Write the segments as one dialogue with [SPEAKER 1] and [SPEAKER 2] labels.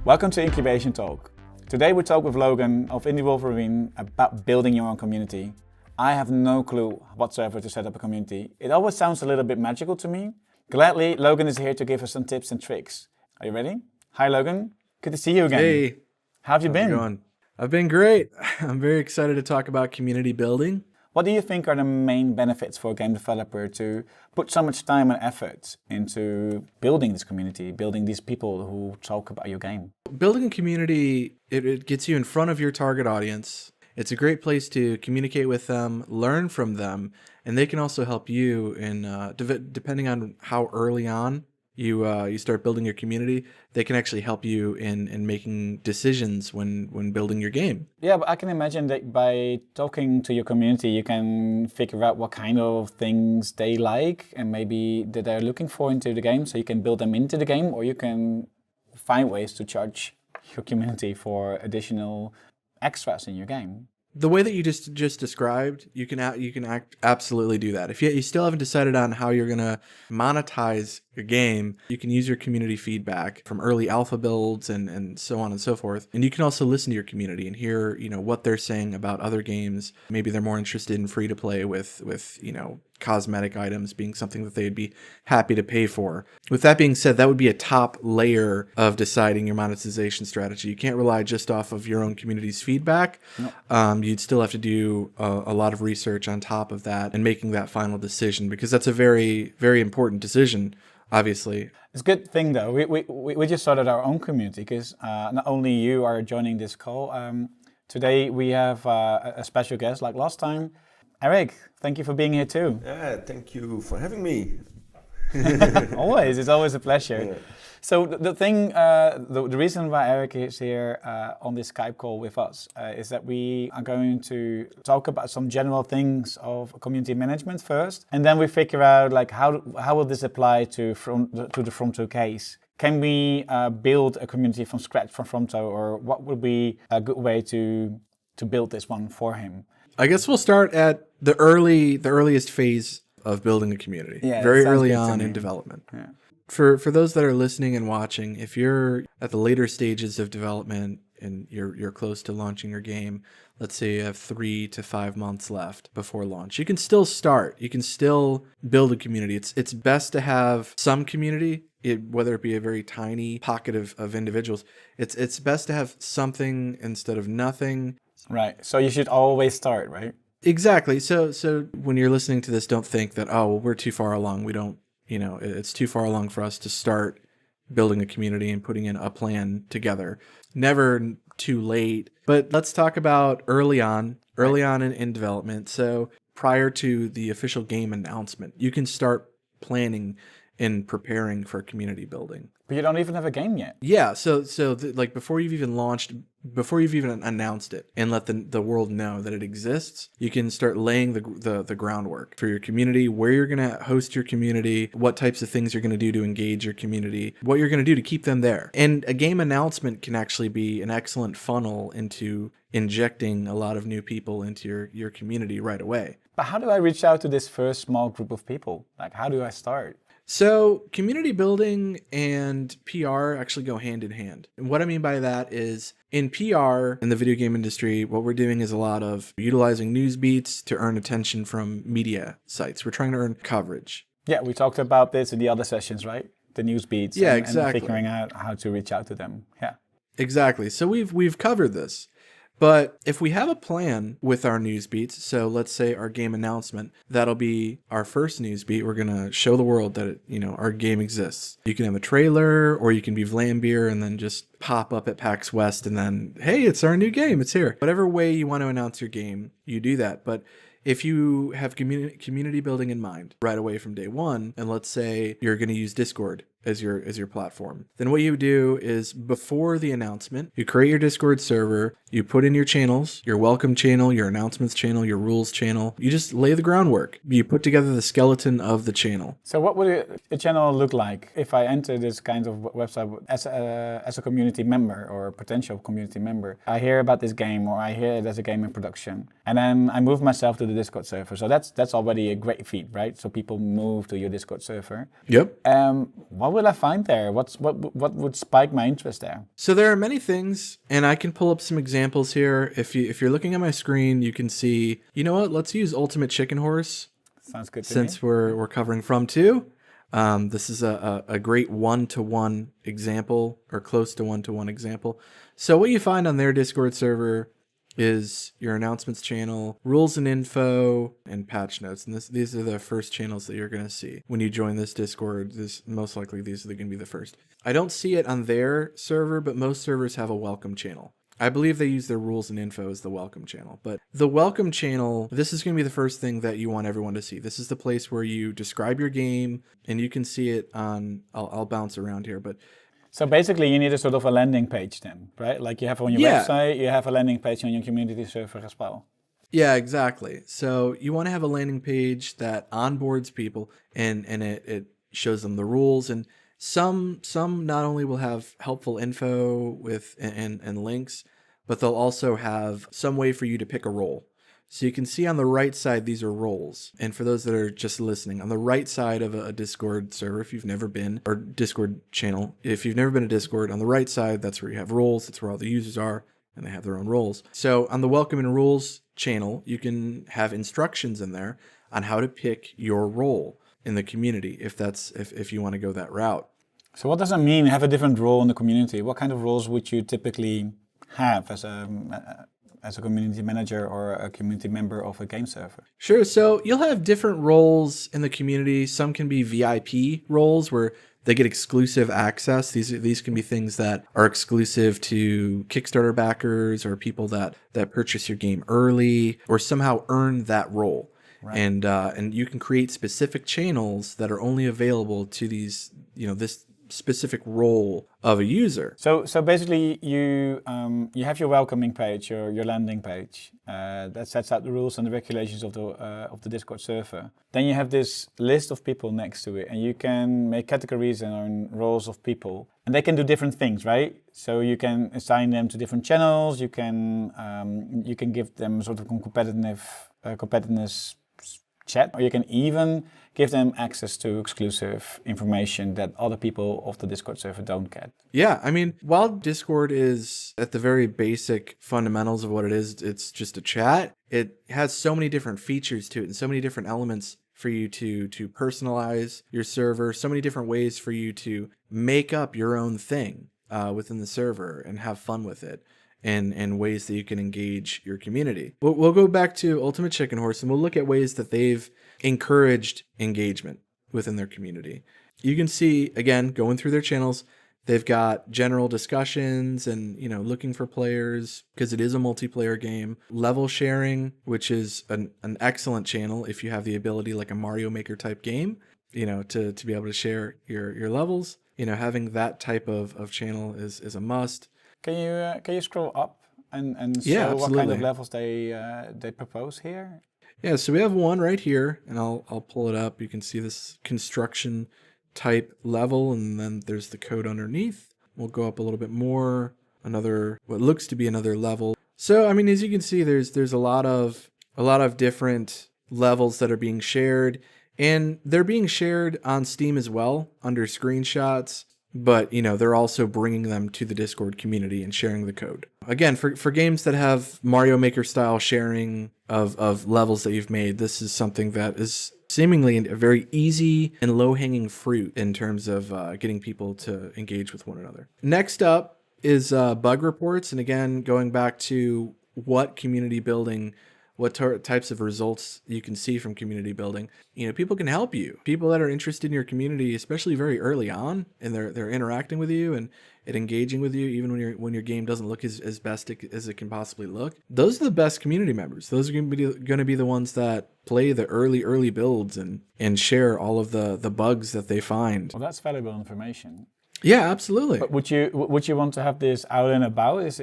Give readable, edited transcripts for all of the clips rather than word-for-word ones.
[SPEAKER 1] Welcome to Incubation Talk. Today we talk with Logan of indiewolverine about building your own community. I have no clue whatsoever to set up a community. It always sounds a little bit magical to me. Gladly, Logan is here to give us some tips and tricks. Are you ready? Hi Logan, good to see you again.
[SPEAKER 2] Hey.
[SPEAKER 1] How have you been?
[SPEAKER 2] How's it going? I've been great. I'm very excited to talk about community building.
[SPEAKER 1] What do you think are the main benefits for a game developer to put so much time and effort into building this community, building these people who talk about your game?
[SPEAKER 2] Building a community, it gets you in front of your target audience. It's a great place to communicate with them, learn from them, and they can also help you in, depending on how early on you start building your community, they can actually help you in making decisions when building your game.
[SPEAKER 1] Yeah, but I can imagine that by talking to your community, you can figure out what kind of things they like and maybe that they're looking for into the game, so you can build them into the game, or you can find ways to charge your community for additional extras in your game.
[SPEAKER 2] The way that you just described, you can absolutely do that. If you still haven't decided on how you're going to monetize your game, you can use your community feedback from early alpha builds and so on and so forth. And you can also listen to your community and hear, what they're saying about other games. Maybe they're more interested in free to play with cosmetic items being something that they'd be happy to pay for. With that being said, that would be a top layer of deciding your monetization strategy. You can't rely just off of your own community's feedback. No. You'd still have to do a lot of research on top of that and making that final decision, because that's a very, very important decision, obviously.
[SPEAKER 1] It's a good thing though. We just started our own community because not only you are joining this call, today we have a special guest like last time. Eric, thank you for being here too.
[SPEAKER 3] Yeah, thank you for having me.
[SPEAKER 1] Always, it's always a pleasure. Yeah. So the reason why Eric is here on this Skype call with us is that we are going to talk about some general things of community management first, and then we figure out like how will this apply to the Fronto case. Can we build a community from scratch from Fronto, or what would be a good way to build this one for him?
[SPEAKER 2] I guess we'll start at the earliest phase of building a community, very early on in development.
[SPEAKER 1] Yeah.
[SPEAKER 2] For those that are listening and watching, if you're at the later stages of development and you're close to launching your game, let's say you have 3 to 5 months left before launch, you can still start. You can still build a community. It's best to have some community, whether it be a very tiny pocket of individuals. It's best to have something instead of nothing.
[SPEAKER 1] Right. So you should always start, right?
[SPEAKER 2] Exactly. So when you're listening to this, don't think that, oh, well, we're too far along. We don't, it's too far along for us to start building a community and putting in a plan together. Never too late. But let's talk about early on in development. So prior to the official game announcement, you can start planning and preparing for community building.
[SPEAKER 1] But you don't even have a game yet.
[SPEAKER 2] Yeah, like before you've even announced it and let the world know that it exists, you can start laying the groundwork for your community, where you're going to host your community, what types of things you're going to do to engage your community, what you're going to do to keep them there. And a game announcement can actually be an excellent funnel into injecting a lot of new people into your community right away.
[SPEAKER 1] But how do I reach out to this first small group of people? Like, how do I start?
[SPEAKER 2] So community building and PR actually go hand in hand. And what I mean by that is in PR in the video game industry, what we're doing is a lot of utilizing news beats to earn attention from media sites. We're trying to earn coverage.
[SPEAKER 1] Yeah, we talked about this in the other sessions, right? The news beats.
[SPEAKER 2] Yeah,
[SPEAKER 1] and
[SPEAKER 2] exactly.
[SPEAKER 1] And figuring out how to reach out to them. Yeah.
[SPEAKER 2] Exactly. So we've covered this. But if we have a plan with our news beats, so let's say our game announcement, that'll be our first news beat. We're going to show the world that, our game exists. You can have a trailer, or you can be Vlambeer and then just pop up at PAX West and then, hey, it's our new game. It's here. Whatever way you want to announce your game, you do that. But if you have community building in mind right away from day one, and let's say you're going to use Discord as your platform, then what you do is before the announcement, you create your Discord server, you put in your channels, your welcome channel, your announcements channel, your rules channel. You just lay the groundwork. You put together the skeleton of the channel.
[SPEAKER 1] So what would a channel look like if I enter this kind of website as a community member or a potential community member? I hear about this game, or I hear there's a game in production, and then I move myself to the Discord server. So that's already a great feat, right? So people move to your Discord server.
[SPEAKER 2] Yep.
[SPEAKER 1] What will I find there? What would spike my interest there?
[SPEAKER 2] So there are many things, and I can pull up some examples here. If you're looking at my screen, you can see, you know what, let's use Ultimate Chicken Horse.
[SPEAKER 1] Sounds good to
[SPEAKER 2] Since
[SPEAKER 1] me.
[SPEAKER 2] we're covering From 2. This is a great one-to-one example, or close to one-to-one example. So what you find on their Discord server is your announcements channel, rules and info, and patch notes. And these are the first channels that you're going to see when you join this Discord. Most likely these are going to be the first. I don't see it on their server, but most servers have a welcome channel. I believe they use their rules and info as the welcome channel. But the welcome channel, this is going to be the first thing that you want everyone to see. This is the place where you describe your game, and you can see it on, I'll bounce around here, but
[SPEAKER 1] So basically, you need a sort of a landing page then, right? Like you have on your website, you have a landing page on your community server as well.
[SPEAKER 2] yeah, exactly. So you want to have a landing page that onboards people, and it shows them the rules, and some not only will have helpful info with and links, but they'll also have some way for you to pick a role. So you can see on the right side, these are roles. And for those that are just listening, on the right side of a Discord server, if you've never been, or Discord channel, if you've never been to Discord, on the right side, that's where you have roles. That's where all the users are, and they have their own roles. So on the welcome and rules channel, you can have instructions in there on how to pick your role in the community, if you want to go that route.
[SPEAKER 1] So what does that mean, have a different role in the community? What kind of roles would you typically have as a community manager or a community member of a game server?
[SPEAKER 2] Sure. So you'll have different roles in the community. Some can be VIP roles where they get exclusive access. These can be things that are exclusive to Kickstarter backers or people that purchase your game early or somehow earn that role. Right. And you can create specific channels that are only available to these, this specific role of a user.
[SPEAKER 1] So basically, you have your welcoming page, your landing page that sets out the rules and the regulations of the Discord server. Then you have this list of people next to it, and you can make categories and roles of people, and they can do different things, right? So you can assign them to different channels. You can give them sort of competitiveness chat, or you can even give them access to exclusive information that other people of the Discord server don't get.
[SPEAKER 2] Yeah, I mean, while Discord is at the very basic fundamentals of what it is, it's just a chat, it has so many different features to it and so many different elements for you to personalize your server, so many different ways for you to make up your own thing within the server and have fun with it. And ways that you can engage your community. We'll go back to Ultimate Chicken Horse and we'll look at ways that they've encouraged engagement within their community. You can see, again, going through their channels, they've got general discussions and, looking for players because it is a multiplayer game. Level sharing, which is an excellent channel if you have the ability, like a Mario Maker type game, to be able to share your levels. Having that type of channel is a must.
[SPEAKER 1] Can you scroll up and show
[SPEAKER 2] yeah,
[SPEAKER 1] what kind of levels they propose here?
[SPEAKER 2] Yeah, so we have one right here, and I'll pull it up. You can see this construction type level, and then there's the code underneath. We'll go up a little bit more. What looks to be another level. So I mean, as you can see, there's a lot of different levels that are being shared, and they're being shared on Steam as well under screenshots. But, they're also bringing them to the Discord community and sharing the code. Again, for games that have Mario Maker style sharing of levels that you've made, this is something that is seemingly a very easy and low-hanging fruit in terms of getting people to engage with one another. Next up is bug reports. And again, going back to what types of results you can see from community building. People can help you. People that are interested in your community, especially very early on, and they're interacting with you and engaging with you, even when your game doesn't look as best as it can possibly look. Those are the best community members. Those are going to be the ones that play the early builds and share all of the bugs that they find.
[SPEAKER 1] Well, that's valuable information.
[SPEAKER 2] Yeah, absolutely.
[SPEAKER 1] But would you want to have this out and about?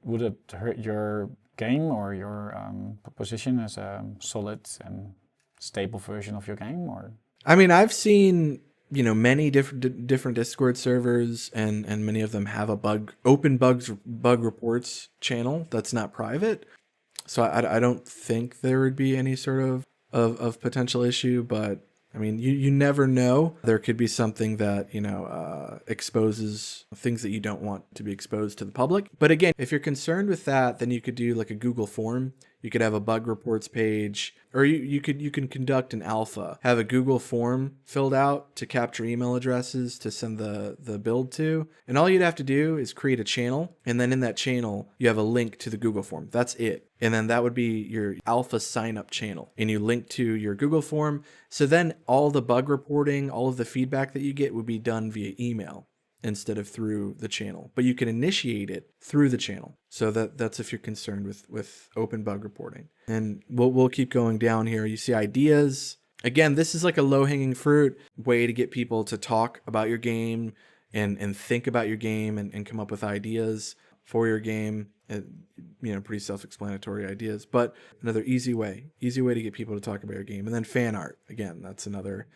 [SPEAKER 1] Would it hurt your game or your position as a solid and stable version of your game? Or
[SPEAKER 2] I mean, I've seen many different Discord servers, and many of them have a bug reports channel that's not private. So I don't think there would be any sort of potential issue. But I mean, you never know. There could be something that, exposes things that you don't want to be exposed to the public. But again, if you're concerned with that, then you could do like a Google form. You could have a bug reports page, or you can conduct an alpha, have a Google form filled out to capture email addresses to send the build to. And all you'd have to do is create a channel. And then in that channel, you have a link to the Google form. That's it. And then that would be your alpha sign up channel. And you link to your Google form. So then all the bug reporting, all of the feedback that you get would be done via email instead of through the channel. But you can initiate it through the channel. So that's if you're concerned with open bug reporting. And we'll keep going down here. You see ideas. Again, this is like a low-hanging fruit way to get people to talk about your game and think about your game and come up with ideas for your game. Pretty self-explanatory ideas, but another easy way to get people to talk about your game. And then fan art. Again, that's another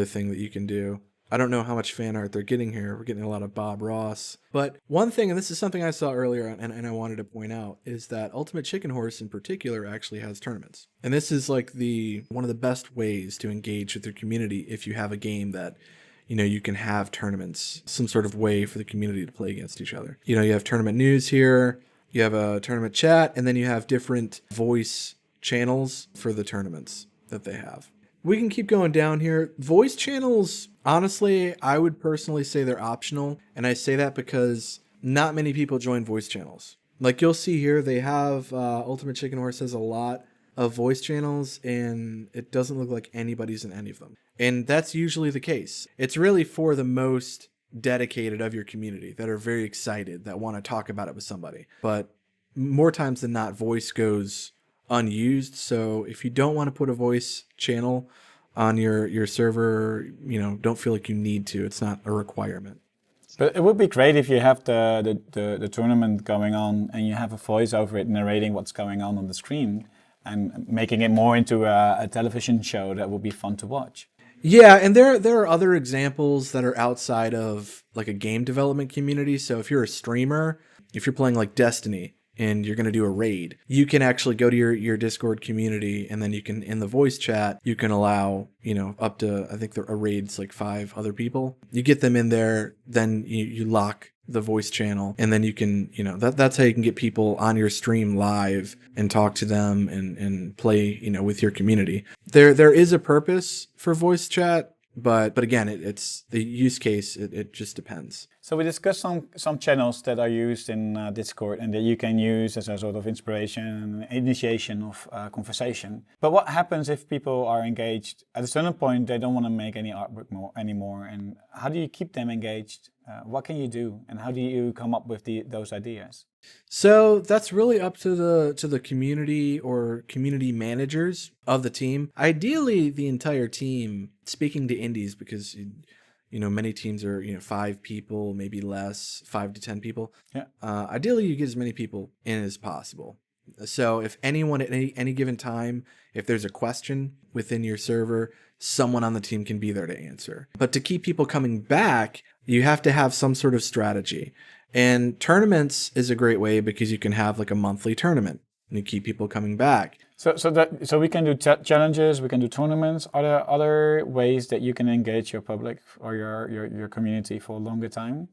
[SPEAKER 2] thing that you can do. I don't know how much fan art they're getting here. We're getting a lot of Bob Ross. But one thing, and this is something I saw earlier and I wanted to point out, is that Ultimate Chicken Horse in particular actually has tournaments. And this is like one of the best ways to engage with your community if you have a game that you can have tournaments, some sort of way for the community to play against each other. You have tournament news here, you have a tournament chat, and then you have different voice channels for the tournaments that they have. We can keep going down here. Voice channels, honestly, I would personally say they're optional. And I say that because not many people join voice channels. Like you'll see here, they have Ultimate Chicken Horse has a lot of voice channels, and it doesn't look like anybody's in any of them. And that's usually the case. It's really for the most dedicated of your community that are very excited, that want to talk about it with somebody. But more times than not, voice goes unused. So if you don't want to put a voice channel on your server, don't feel like you need to. It's not a requirement.
[SPEAKER 1] But it would be great if you have the tournament going on and you have a voice over it narrating what's going on the screen and making it more into a television show that would be fun to watch.
[SPEAKER 2] Yeah, and there are other examples that are outside of like a game development community. So if you're a streamer, if you're playing like Destiny and you're going to do a raid, you can actually go to your Discord community, and then you can, in the voice chat, you can allow, up to, I think a raid's like 5 other people. You get them in there, then you lock the voice channel, and then you can, that's how you can get people on your stream live and talk to them and play, with your community. There is a purpose for voice chat, but again, it's the use case. It just depends.
[SPEAKER 1] So we discussed some channels that are used in Discord and that you can use as a sort of inspiration and initiation of conversation. But what happens if people are engaged? At a certain point, they don't want to make any artwork anymore. And how do you keep them engaged? What can you do? And how do you come up with those ideas?
[SPEAKER 2] So that's really up to the community or community managers of the team. Ideally, the entire team, speaking to indies, because many teams are 5 people, maybe less, 5 to 10 people.
[SPEAKER 1] Yeah.
[SPEAKER 2] Ideally, you get as many people in as possible. So if anyone at any given time, if there's a question within your server, someone on the team can be there to answer. But to keep people coming back, you have to have some sort of strategy. And tournaments is a great way because you can have like a monthly tournament and you keep people coming back.
[SPEAKER 1] So we can do challenges, we can do tournaments. Are there other ways that you can engage your public or your community for a longer time?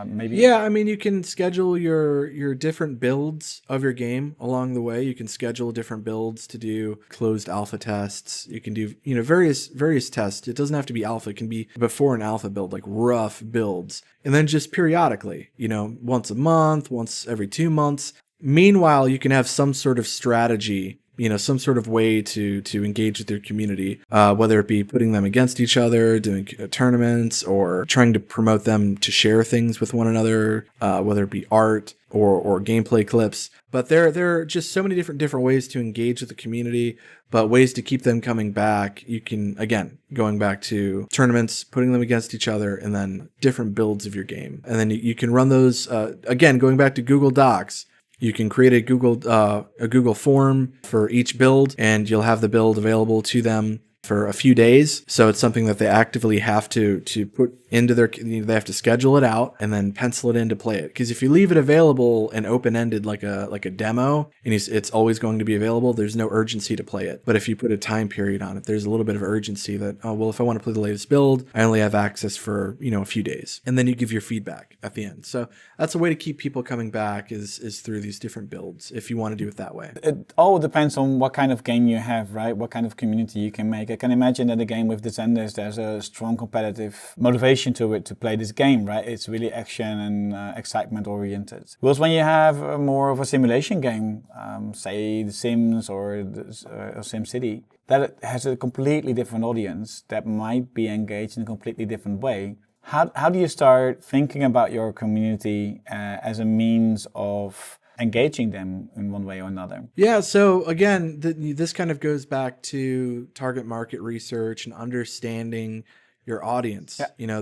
[SPEAKER 1] Maybe.
[SPEAKER 2] Yeah, I mean, you can schedule your different builds of your game along the way. You can schedule different builds to do closed alpha tests. You can do various tests. It doesn't have to be alpha. It can be before an alpha build, like rough builds, and then just periodically, once a month, once every 2 months. Meanwhile, you can have some sort of strategy, some sort of way to engage with your community, whether it be putting them against each other, doing tournaments, or trying to promote them to share things with one another, whether it be art or gameplay clips. But there are just so many different ways to engage with the community, but ways to keep them coming back. You can, again, going back to tournaments, putting them against each other, and then different builds of your game. And then you can run those, again, going back to Google Docs. You can create a Google form for each build, and you'll have the build available to them. for a few days. So it's something that they actively have to put into their, they have to schedule it out and then pencil it in to play it. Because if you leave it available and open-ended like a demo, and it's always going to be available, there's no urgency to play it. But if you put a time period on it, there's a little bit of urgency that, oh, well, if I want to play the latest build, I only have access for, a few days. And then you give your feedback at the end. So that's a way to keep people coming back is through these different builds, if you want to do it that way.
[SPEAKER 1] It all depends on what kind of game you have, right? What kind of community you can make. I can imagine that a game with Descenders, there's a strong competitive motivation to it to play this game, right? It's really action and excitement oriented. Whereas when you have more of a simulation game, say The Sims or SimCity, that has a completely different audience that might be engaged in a completely different way. How do you start thinking about your community as a means of engaging them in one way or another?
[SPEAKER 2] Yeah, so again, this kind of goes back to target market research and understanding your audience.
[SPEAKER 1] Yeah.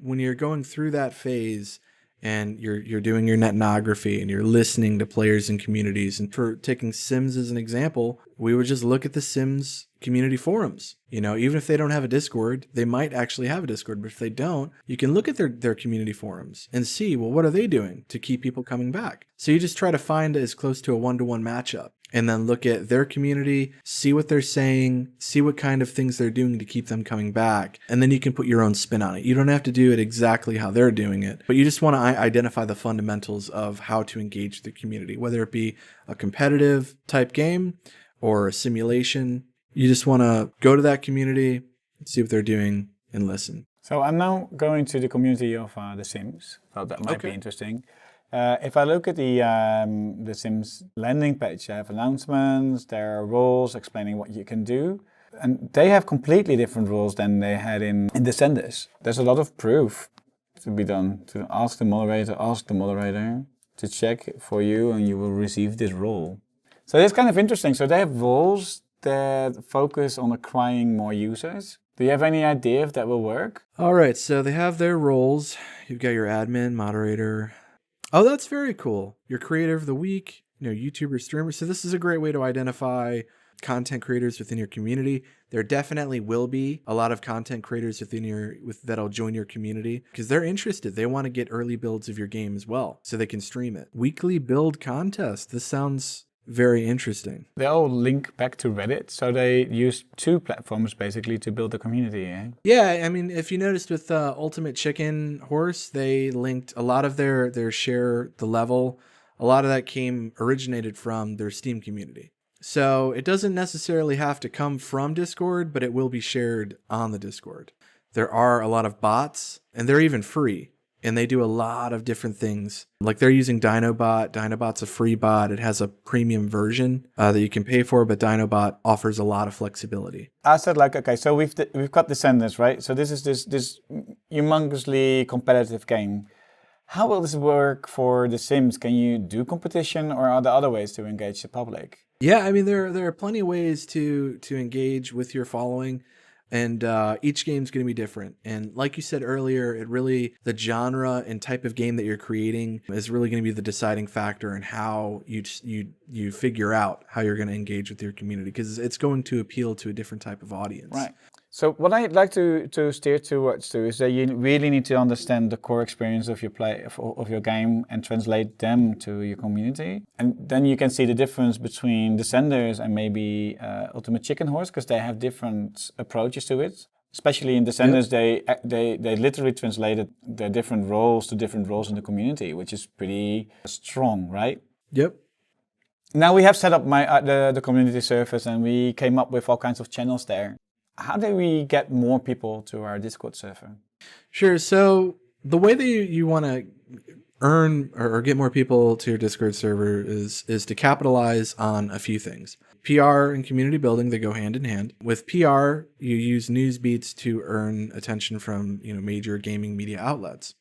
[SPEAKER 2] When you're going through that phase and you're doing your ethnography and you're listening to players and communities. And for taking Sims as an example, we would just look at the Sims community forums. Even if they don't have a Discord, they might actually have a Discord, but if they don't, you can look at their community forums and see, well, what are they doing to keep people coming back? So you just try to find as close to a one-to-one matchup and then look at their community, see what they're saying, see what kind of things they're doing to keep them coming back. And then you can put your own spin on it. You don't have to do it exactly how they're doing it, but you just want to identify the fundamentals of how to engage the community, whether it be a competitive type game or a simulation. You just want to go to that community, see what they're doing, and listen.
[SPEAKER 1] So I'm now going to the community of The Sims. Thought that might be interesting. If I look at the Sims landing page, they have announcements, there are rules explaining what you can do. And they have completely different rules than they had in Descenders. There's a lot of proof to be done, to ask the moderator to check it for you, and you will receive this role. So it's kind of interesting. So they have rules that focus on acquiring more users. Do you have any idea if that will work?
[SPEAKER 2] All right, so they have their roles. You've got your admin, moderator. Oh, that's very cool. Your creator of the week, YouTuber, streamer. So this is a great way to identify content creators within your community. There definitely will be a lot of content creators that'll join your community because they're interested. They want to get early builds of your game as well, so they can stream it. Weekly build contest. This sounds very interesting.
[SPEAKER 1] They all link back to Reddit, so they use two platforms basically to build a community.
[SPEAKER 2] Yeah, I mean, if you noticed with Ultimate Chicken Horse, they linked a lot of their share, the level. A lot of that originated from their Steam community. So it doesn't necessarily have to come from Discord, but it will be shared on the Discord. There are a lot of bots, and they're even free. And they do a lot of different things. Like they're using Dinobot. Dinobot's a free bot. It has a premium version that you can pay for, but Dinobot offers a lot of flexibility.
[SPEAKER 1] I said okay, so we've got Descendants, right? So this is this humongously competitive game. How will this work for The Sims? Can you do competition, or are there other ways to engage the public?
[SPEAKER 2] Yeah, I mean, there are plenty of ways to engage with your following. And each game's going to be different. And like you said earlier, the genre and type of game that you're creating is really going to be the deciding factor in how you figure out how you're going to engage with your community, because it's going to appeal to a different type of audience.
[SPEAKER 1] Right. So what I'd like to steer towards too is that you really need to understand the core experience of your game and translate them to your community. And then you can see the difference between Descenders and maybe Ultimate Chicken Horse, because they have different approaches to it. Especially in Descenders, yep. they literally translated their different roles to different roles in the community, which is pretty strong, right?
[SPEAKER 2] Yep.
[SPEAKER 1] Now we have set up the community service, and we came up with all kinds of channels there. How do we get more people to our Discord server? Sure.
[SPEAKER 2] So the way that you want to earn or get more people to your Discord server is to capitalize on a few things. PR and community building, they go hand in hand. With PR, you use news beats to earn attention from major gaming media outlets.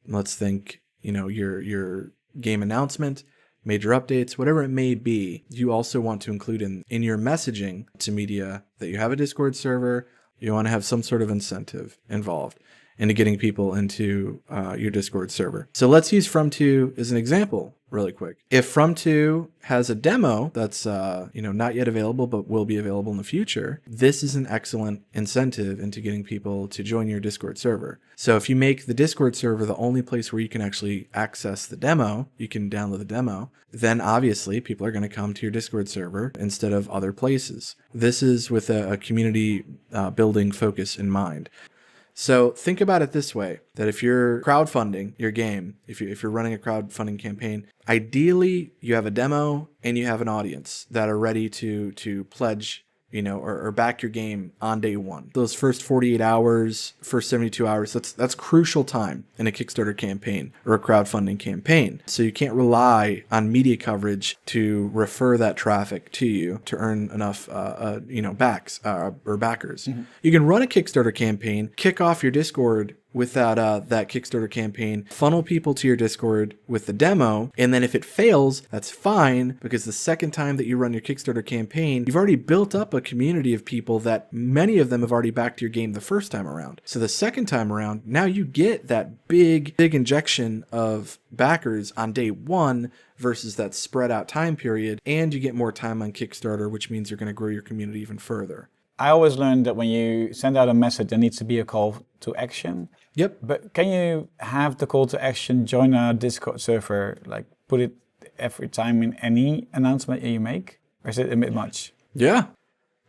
[SPEAKER 2] Let's think your game announcement, major updates, whatever it may be. You also want to include in your messaging to media that you have a Discord server. You want to have some sort of incentive involved. into getting people into your Discord server. So let's use From2 as an example really quick. If From2 has a demo that's not yet available but will be available in the future, this is an excellent incentive into getting people to join your Discord server. So if you make the Discord server the only place where you can actually access the demo, you can download the demo, then obviously people are going to come to your Discord server instead of other places. This is with a community building focus in mind. So think about it this way, that if you're crowdfunding your game, if you're running a crowdfunding campaign, ideally you have a demo and you have an audience that are ready to pledge, or back your game on day one. Those first 48 hours, first 72 hours, that's crucial time in a Kickstarter campaign or a crowdfunding campaign. So you can't rely on media coverage to refer that traffic to you to earn enough, backs or backers. Mm-hmm. You can run a Kickstarter campaign, kick off your Discord with that Kickstarter campaign, funnel people to your Discord with the demo, and then if it fails, that's fine, because the second time that you run your Kickstarter campaign, you've already built up a community of people that many of them have already backed your game the first time around. So the second time around, now you get that big injection of backers on day one versus that spread out time period, and you get more time on Kickstarter, which means you're going to grow your community even further.
[SPEAKER 1] I always learned that when you send out a message, there needs to be a call to action.
[SPEAKER 2] Yep.
[SPEAKER 1] But can you have the call to action join our Discord server, like put it every time in any announcement you make? Or is it a bit much?
[SPEAKER 2] Yeah,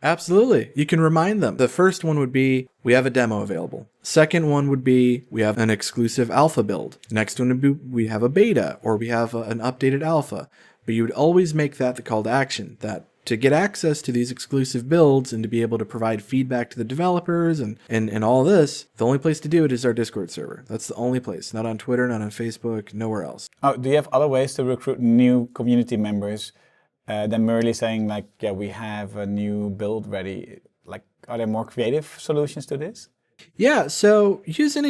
[SPEAKER 2] absolutely. You can remind them. The first one would be, we have a demo available. Second one would be, we have an exclusive alpha build. Next one would be, we have a beta, or we have an updated alpha. But you would always make that the call to action, that to get access to these exclusive builds and to be able to provide feedback to the developers and all this, the only place to do it is our Discord server. That's the only place. Not on Twitter, not on Facebook, nowhere else.
[SPEAKER 1] Oh, do you have other ways to recruit new community members than merely saying like, yeah, we have a new build ready? Like, are there more creative solutions to this?
[SPEAKER 2] Yeah, so using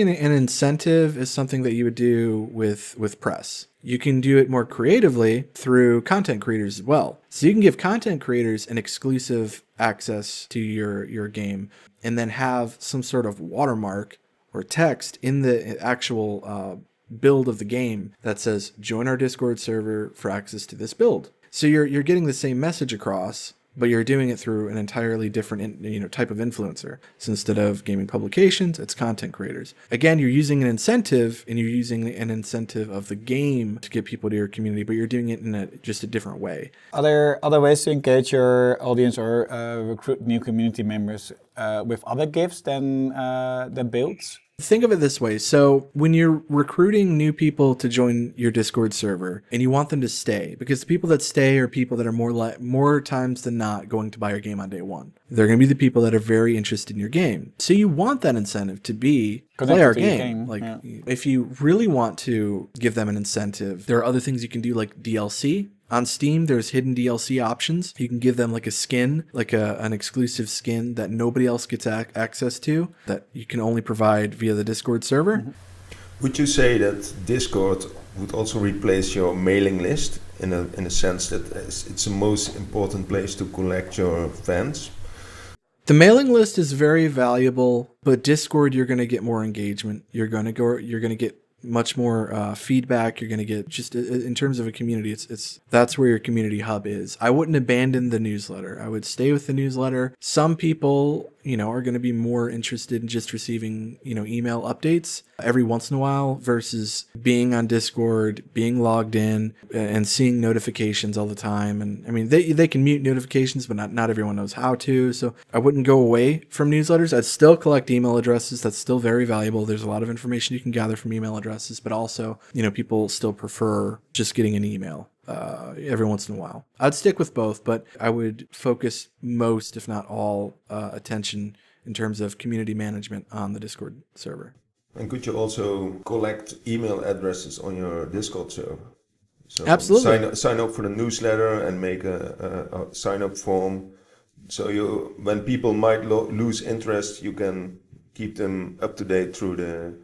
[SPEAKER 2] an incentive is something that you would do with press. You can do it more creatively through content creators as well. So you can give content creators an exclusive access to your game and then have some sort of watermark or text in the actual build of the game that says, join our Discord server for access to this build. So you're getting the same message across, but you're doing it through an entirely different type of influencer. So instead of gaming publications, it's content creators. Again, you're using an incentive, and you're using an incentive of the game to get people to your community, but you're doing it in just a different way.
[SPEAKER 1] Are there other ways to engage your audience or recruit new community members with other gifts than builds?
[SPEAKER 2] Think of it this way. So when you're recruiting new people to join your Discord server and you want them to stay, because the people that stay are people that are more times than not going to buy your game on day one. They're going to be the people that are very interested in your game. So you want that incentive to be play our game. Like if you really want to give them an incentive, there are other things you can do like DLC. On Steam, there's hidden DLC options. You can give them like a skin, like an exclusive skin that nobody else gets access to, that you can only provide via the Discord server. Mm-hmm.
[SPEAKER 3] Would you say that Discord would also replace your mailing list in a sense that it's the most important place to collect your fans?
[SPEAKER 2] The mailing list is very valuable, but Discord, you're going to get more engagement. You're going to get much more feedback. You're going to get, just in terms of a community, that's where your community hub is. I wouldn't abandon the newsletter. I would stay with the newsletter. Some people, are going to be more interested in just receiving, email updates every once in a while versus being on Discord, being logged in and seeing notifications all the time. And I mean, they can mute notifications, but not everyone knows how to. So I wouldn't go away from newsletters. I'd still collect email addresses. That's still very valuable. There's a lot of information you can gather from email addresses, but also, people still prefer just getting an email every once in a while. I'd stick with both, but I would focus most, if not all, attention in terms of community management on the Discord server.
[SPEAKER 3] And could you also collect email addresses on your Discord server? So
[SPEAKER 2] absolutely.
[SPEAKER 3] Sign up for the newsletter and make a sign-up form. So when people might lose interest, you can keep them up to date through the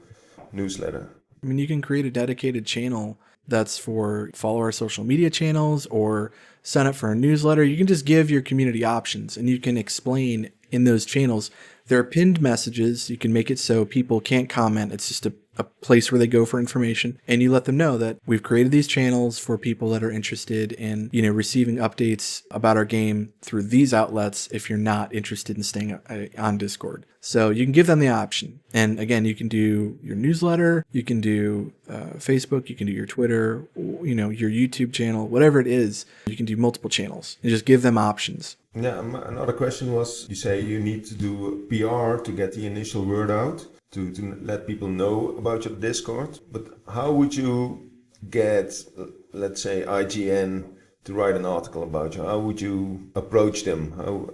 [SPEAKER 3] newsletter.
[SPEAKER 2] I mean, you can create a dedicated channel that's for follow our social media channels or sign up for a newsletter. You can just give your community options, and you can explain in those channels. There are pinned messages. You can make it so people can't comment. It's just a place where they go for information. And you let them know that we've created these channels for people that are interested in, receiving updates about our game through these outlets if you're not interested in staying on Discord. So you can give them the option. And again, you can do your newsletter, you can do Facebook, you can do your Twitter, your YouTube channel, whatever it is. You can do multiple channels and just give them options.
[SPEAKER 3] Yeah, another question was, you say you need to do PR to get the initial word out, to let people know about your Discord. But how would you get, let's say, IGN to write an article about you? How would you approach them? How,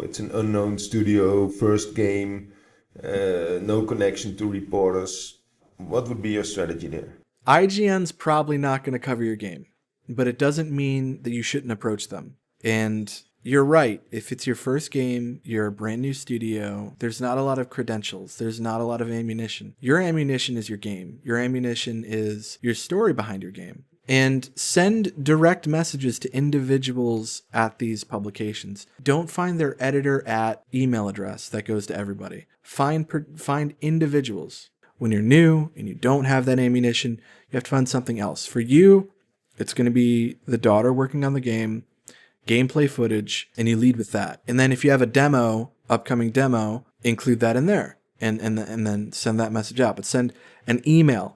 [SPEAKER 3] it's an unknown studio, first game, no connection to reporters. What would be your strategy there?
[SPEAKER 2] IGN's probably not going to cover your game, but it doesn't mean that you shouldn't approach them. And you're right. If it's your first game, you're a brand new studio, there's not a lot of credentials. There's not a lot of ammunition. Your ammunition is your game. Your ammunition is your story behind your game. And send direct messages to individuals at these publications. Don't find their editor at email address that goes to everybody. Find individuals. When you're new and you don't have that ammunition, you have to find something else. For you, it's going to be the daughter working on the game, gameplay footage, and you lead with that. And then if you have a upcoming demo, include that in there and then send that message out. But send an email,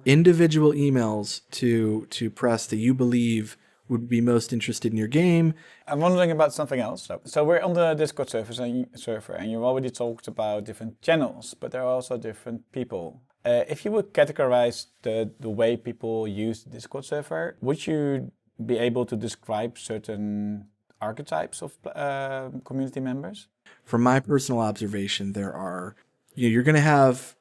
[SPEAKER 2] individual emails to press that you believe would be most interested in your game.
[SPEAKER 1] I'm wondering about something else. So we're on the Discord server, and you already talked about different channels, but there are also different people. If you would categorize the way people use the Discord server, would you be able to describe certain archetypes of community members?
[SPEAKER 2] From my personal observation, there are, you're going to have,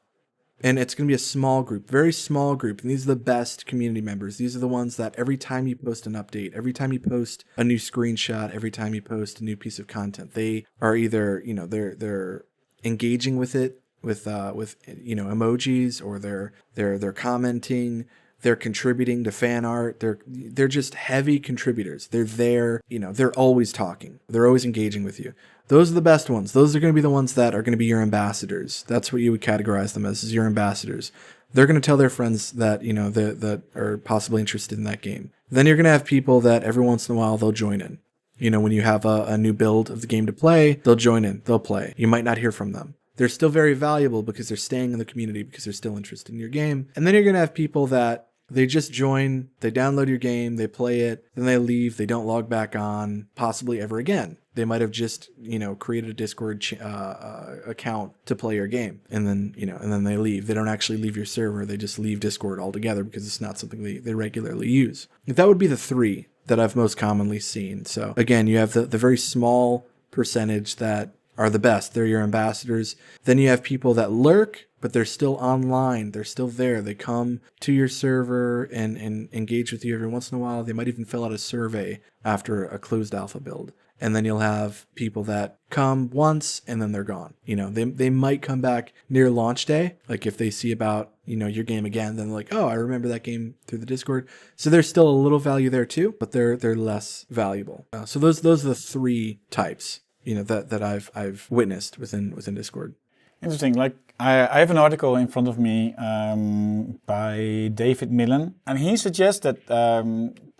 [SPEAKER 2] and it's going to be a small group, very small group. And these are the best community members. These are the ones that every time you post an update, every time you post a new screenshot, every time you post a new piece of content, they are either, they're engaging with it with emojis, or they're commenting. They're contributing to fan art. They're just heavy contributors. They're there, they're always talking. They're always engaging with you. Those are the best ones. Those are going to be the ones that are going to be your ambassadors. That's what you would categorize them as, is your ambassadors. They're going to tell their friends that, that are possibly interested in that game. Then you're going to have people that every once in a while they'll join in. When you have a new build of the game to play, they'll join in, they'll play. You might not hear from them. They're still very valuable because they're staying in the community, because they're still interested in your game. And then you're going to have people that they just join, they download your game, they play it, then they leave, they don't log back on, possibly ever again. They might have just, created a Discord account to play your game, and then they leave. They don't actually leave your server, they just leave Discord altogether because it's not something they regularly use. That would be the three that I've most commonly seen. So again, you have the very small percentage that are the best. They're your ambassadors. Then you have people that lurk, but they're still online. They're still there. They come to your server and engage with you every once in a while. They might even fill out a survey after a closed alpha build. And then you'll have people that come once and then they're gone. They might come back near launch day. Like if they see about, your game again, then they're like, oh, I remember that game through the Discord. So there's still a little value there too, but they're less valuable. So those are the three types, that I've witnessed within Discord.
[SPEAKER 1] Interesting. Like I have an article in front of me by David Millen, and he suggests that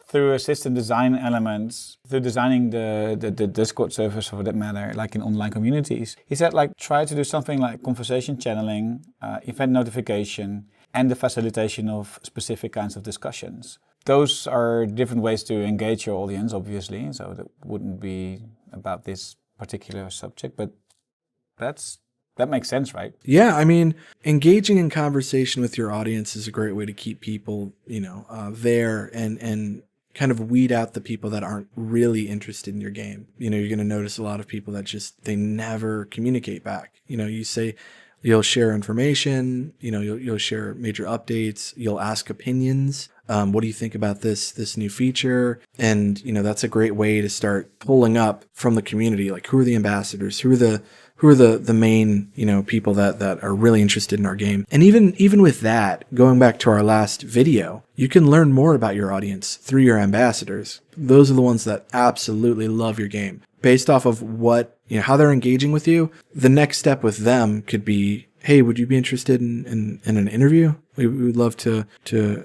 [SPEAKER 1] through system design elements, through designing the Discord servers for that matter, like in online communities, he said try to do something like conversation channeling, event notification, and the facilitation of specific kinds of discussions. Those are different ways to engage your audience, obviously, so that wouldn't be about this particular subject, but that makes sense, right?
[SPEAKER 2] Yeah, engaging in conversation with your audience is a great way to keep people, there and kind of weed out the people that aren't really interested in your game. You're going to notice a lot of people that they never communicate back. You say you'll share information, you'll share major updates, you'll ask opinions. What do you think about this new feature? And, that's a great way to start pulling up from the community. Like, who are the ambassadors? Who are the main, people that are really interested in our game? And even with that, going back to our last video, you can learn more about your audience through your ambassadors. Those are the ones that absolutely love your game based off of what you know, how they're engaging with you, the next step with them could be, hey, would you be interested in an interview? We would love to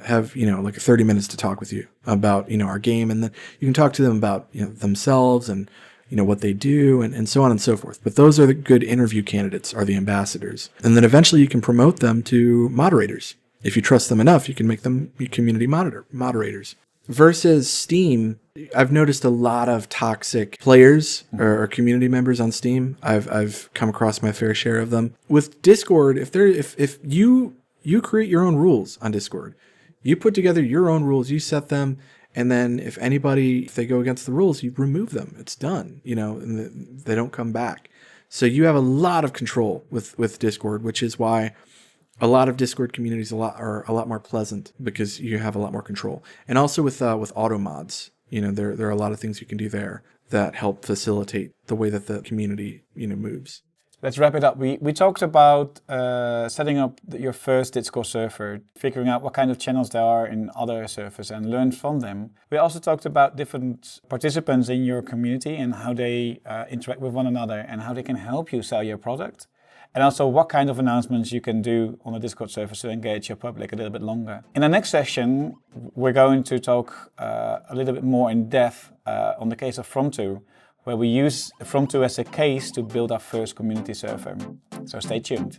[SPEAKER 2] have, you know, like 30 minutes to talk with you about, you know, our game. And then you can talk to them about, you know, themselves and, you know, what they do and so on and so forth. But those are the good interview candidates, are the ambassadors. And then eventually you can promote them to moderators. If you trust them enough, you can make them community moderators. Versus Steam, I've noticed a lot of toxic players or community members on Steam. I've come across my fair share of them. With Discord, if you create your own rules on Discord, you put together your own rules, you set them, and then if they go against the rules, you remove them. It's done, you know, and they don't come back. So you have a lot of control with Discord, which is why a lot of Discord communities are a lot more pleasant, because you have a lot more control. And also with auto mods, you know, there are a lot of things you can do there that help facilitate the way that the community, you know, moves.
[SPEAKER 1] Let's wrap it up. We talked about setting up your first Discord server, figuring out what kind of channels there are in other servers and learn from them. We also talked about different participants in your community and how they interact with one another and how they can help you sell your product. And also what kind of announcements you can do on a Discord server to engage your public a little bit longer. In the next session, we're going to talk a little bit more in depth on the case of From2, where we use From2 as a case to build our first community server. So stay tuned.